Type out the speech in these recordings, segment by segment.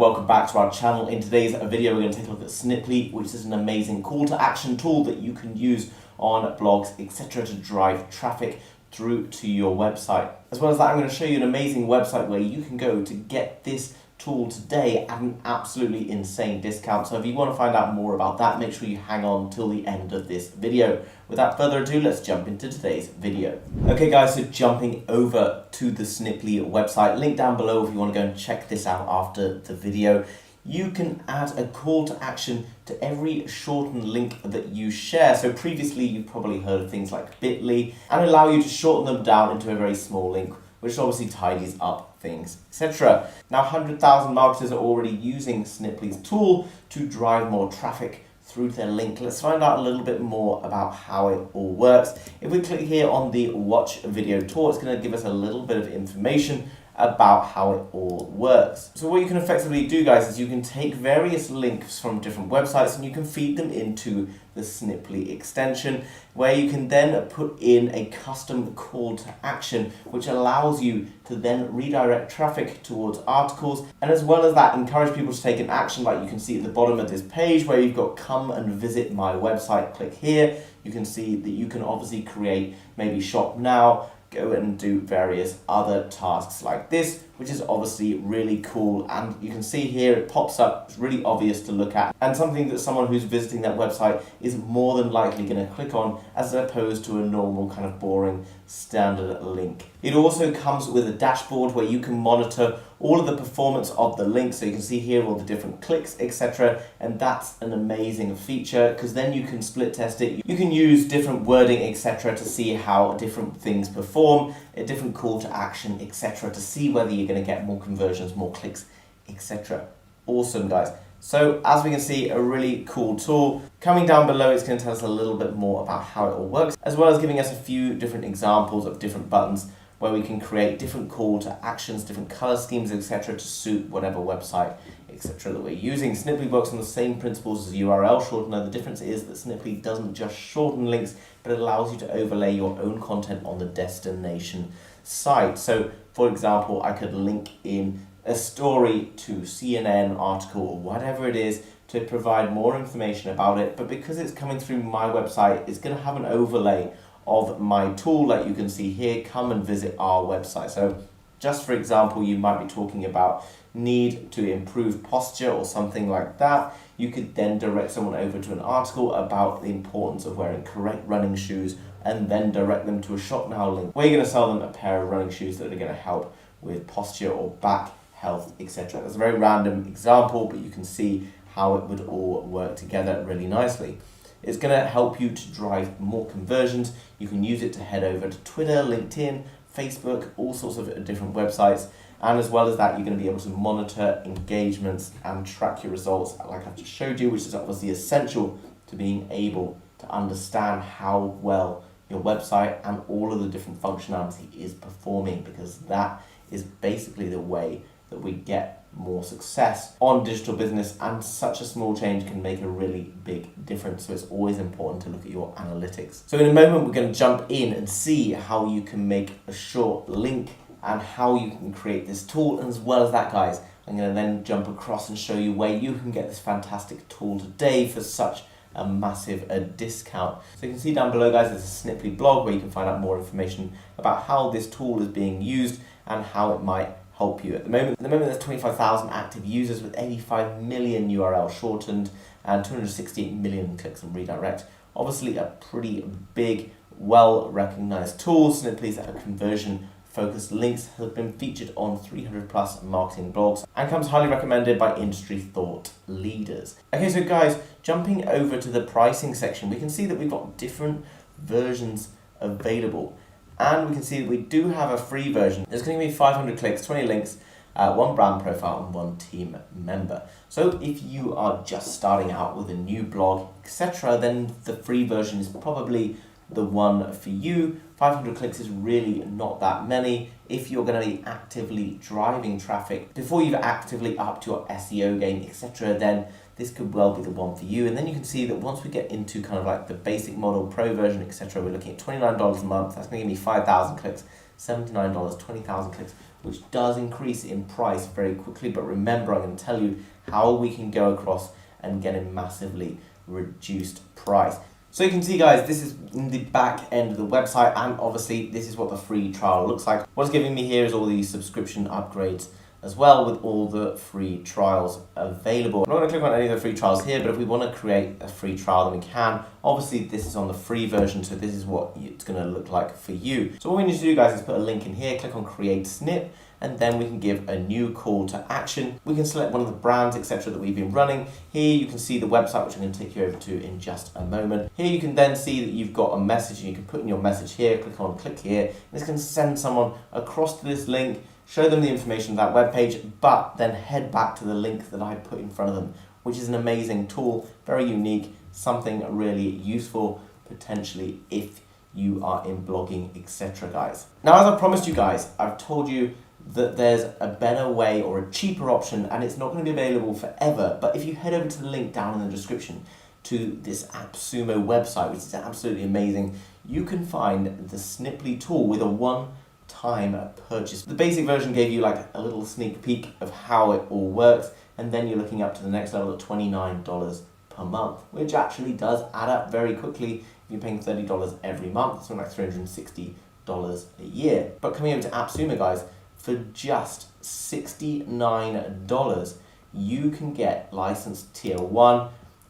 Welcome back to our channel. In today's video we're going to take a look at Sniply, which is an amazing call to action tool that you can use on blogs, etc. to drive traffic through to your website. As well as that, I'm going to show you an amazing website where you can go to get this tool today at an absolutely insane discount. So if you want to find out more about that, make sure you hang on till the end of this video. Without further ado, let's jump into today's video. Okay guys, so jumping over to the Sniply website, link down below if you want to go and check this out after the video. You can add a call to action to every shortened link that you share. So previously you've probably heard of things like bit.ly, and allow you to shorten them down into a very small link, which obviously tidies up things, etc. Now 100,000 marketers are already using Sniply's tool to drive more traffic through to their link. Let's find out a little bit more about how it all works. If we click here on the watch video tour, it's going to give us a little bit of information about how it all works. So what you can effectively do, guys, is you can take various links from different websites and you can feed them into the Sniply extension, where you can then put in a custom call to action, which allows you to then redirect traffic towards articles, and as well as that, encourage people to take an action, like you can see at the bottom of this page where you've got come and visit my website. Click here. You can see that you can obviously create maybe shop now, go and do various other tasks like this, which is obviously really cool. And you can see here it pops up, it's really obvious to look at, and something that someone who's visiting that website is more than likely going to click on, as opposed to a normal kind of boring standard link. It also comes with a dashboard where you can monitor all of the performance of the link, so you can see here all the different clicks, etc. And that's an amazing feature, because then you can split test it. You can use different wording, etc. to see how different things perform, a different call to action, etc. to see whether you're going to get more conversions, more clicks, etc. Awesome, guys. So as we can see, a really cool tool. Coming down below, it's going to tell us a little bit more about how it all works, as well as giving us a few different examples of different buttons where we can create different call to actions, different color schemes, etc. to suit whatever website, etc. that we're using. Sniply works on the same principles as URL shortener. The difference is that Sniply doesn't just shorten links, but it allows you to overlay your own content on the destination site. So for example, I could link in a story to CNN article or whatever it is to provide more information about it, but because it's coming through my website, it's going to have an overlay of my tool, like you can see here, come and visit our website. So just for example, you might be talking about need to improve posture or something like that. You could then direct someone over to an article about the importance of wearing correct running shoes, and then direct them to a shop now link where you're going to sell them a pair of running shoes that are going to help with posture or back health, etc. That's a very random example, but you can see how it would all work together really nicely. It's going to help you to drive more conversions. You can use it to head over to Twitter, LinkedIn, Facebook, all sorts of different websites. And as well as that, you're going to be able to monitor engagements and track your results, like I've just showed you, which is obviously essential to being able to understand how well your website and all of the different functionality is performing, because that is basically the way that we get more success on digital business, and such a small change can make a really big difference. So it's always important to look at your analytics. So in a moment, we're going to jump in and see how you can make a short link and how you can create this tool. And as well as that, guys, I'm going to then jump across and show you where you can get this fantastic tool today for such a massive discount. So you can see down below, guys, there's a Sniply blog where you can find out more information about how this tool is being used and how it might help you. At the moment there's 25,000 active users with 85 million URL shortened and 268 million clicks and redirect. Obviously a pretty big, well-recognized tool. Sniply's conversion-focused links have been featured on 300 plus marketing blogs and comes highly recommended by industry thought leaders. Okay, so guys, jumping over to the pricing section, we can see that we've got different versions available. And we can see that we do have a free version. There's going to be 500 clicks, 20 links, one brand profile and one team member. So if you are just starting out with a new blog, etc., then the free version is probably the one for you. 500 clicks is really not that many. If you're going to be actively driving traffic before you've actively upped your SEO game, etc., then this could well be the one for you. And then you can see that once we get into kind of like the basic model, pro version, etc., we're looking at $29 a month. That's going to give me 5,000 clicks, $79, 20,000 clicks, which does increase in price very quickly. But remember, I'm going to tell you how we can go across and get a massively reduced price. So you can see, guys, this is in the back end of the website, and obviously this is what the free trial looks like. What's giving me here is all the subscription upgrades as well, with all the free trials available. I'm not going to click on any of the free trials here, but if we want to create a free trial, then we can. Obviously, this is on the free version, so this is what it's going to look like for you. So what we need to do, guys, is put a link in here, click on Create Snip, and then we can give a new call to action. We can select one of the brands, etc., that we've been running. Here you can see the website, which I'm going to take you over to in just a moment. Here you can then see that you've got a message, and you can put in your message here, click here, and it's going to send someone across to this link, show them the information of that web page, but then head back to the link that I put in front of them, which is an amazing tool, very unique, something really useful potentially if you are in blogging, etc., guys. Now, as I promised you guys, I've told you that there's a better way or a cheaper option, and it's not going to be available forever. But if you head over to the link down in the description to this AppSumo website, which is absolutely amazing, you can find the Sniply tool with a one-time purchase. The basic version gave you like a little sneak peek of how it all works, and then you're looking up to the next level at $29 per month, which actually does add up very quickly. If you're paying $30 every month, it's something like $360 a year. But coming over to AppSumo, guys, for just $69, you can get license tier 1,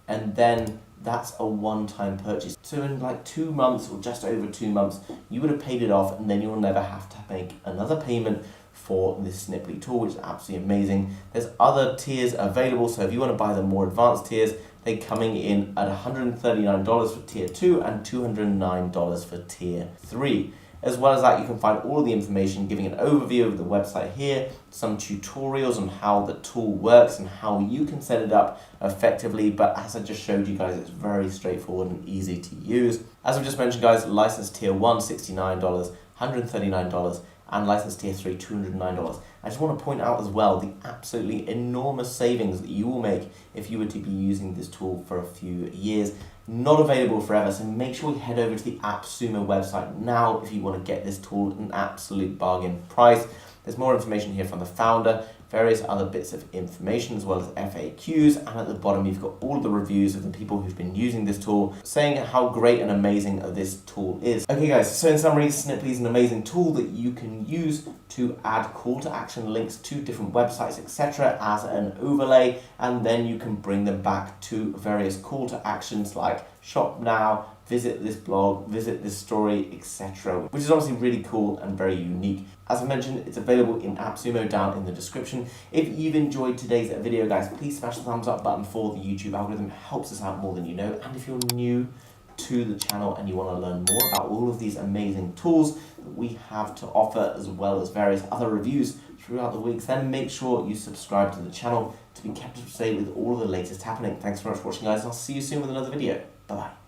and then that's a one-time purchase. So in like 2 months or just over 2 months, you would have paid it off, and then you'll never have to make another payment for this Sniply tool, which is absolutely amazing. There's other tiers available, so if you want to buy the more advanced tiers, they're coming in at $139 for tier 2 and $209 for tier 3. As well as that, you can find all of the information, giving an overview of the website here, some tutorials on how the tool works and how you can set it up effectively. But as I just showed you guys, it's very straightforward and easy to use. As I've just mentioned, guys, license tier 1, $69, $139, and license tier 3, $209. I just want to point out as well the absolutely enormous savings that you will make if you were to be using this tool for a few years. Not available forever, so make sure you head over to the AppSumo website now if you want to get this tool at an absolute bargain price. There's more information here from the founder, various other bits of information, as well as FAQs, and at the bottom you've got all the reviews of the people who've been using this tool, saying how great and amazing this tool is. Okay guys, so in summary, Sniply is an amazing tool that you can use to add call to action links to different websites, etc., as an overlay, and then you can bring them back to various call to actions like shop now, visit this blog, visit this story, etc., which is obviously really cool and very unique. As I mentioned, it's available in AppSumo down in the description. If you've enjoyed today's video, guys, please smash the thumbs up button for the YouTube algorithm. It helps us out more than you know. And if you're new to the channel and you want to learn more about all of these amazing tools that we have to offer, as well as various other reviews throughout the weeks, then make sure you subscribe to the channel to be kept up to date with all of the latest happening. Thanks very much for watching, guys, and I'll see you soon with another video. Bye-bye.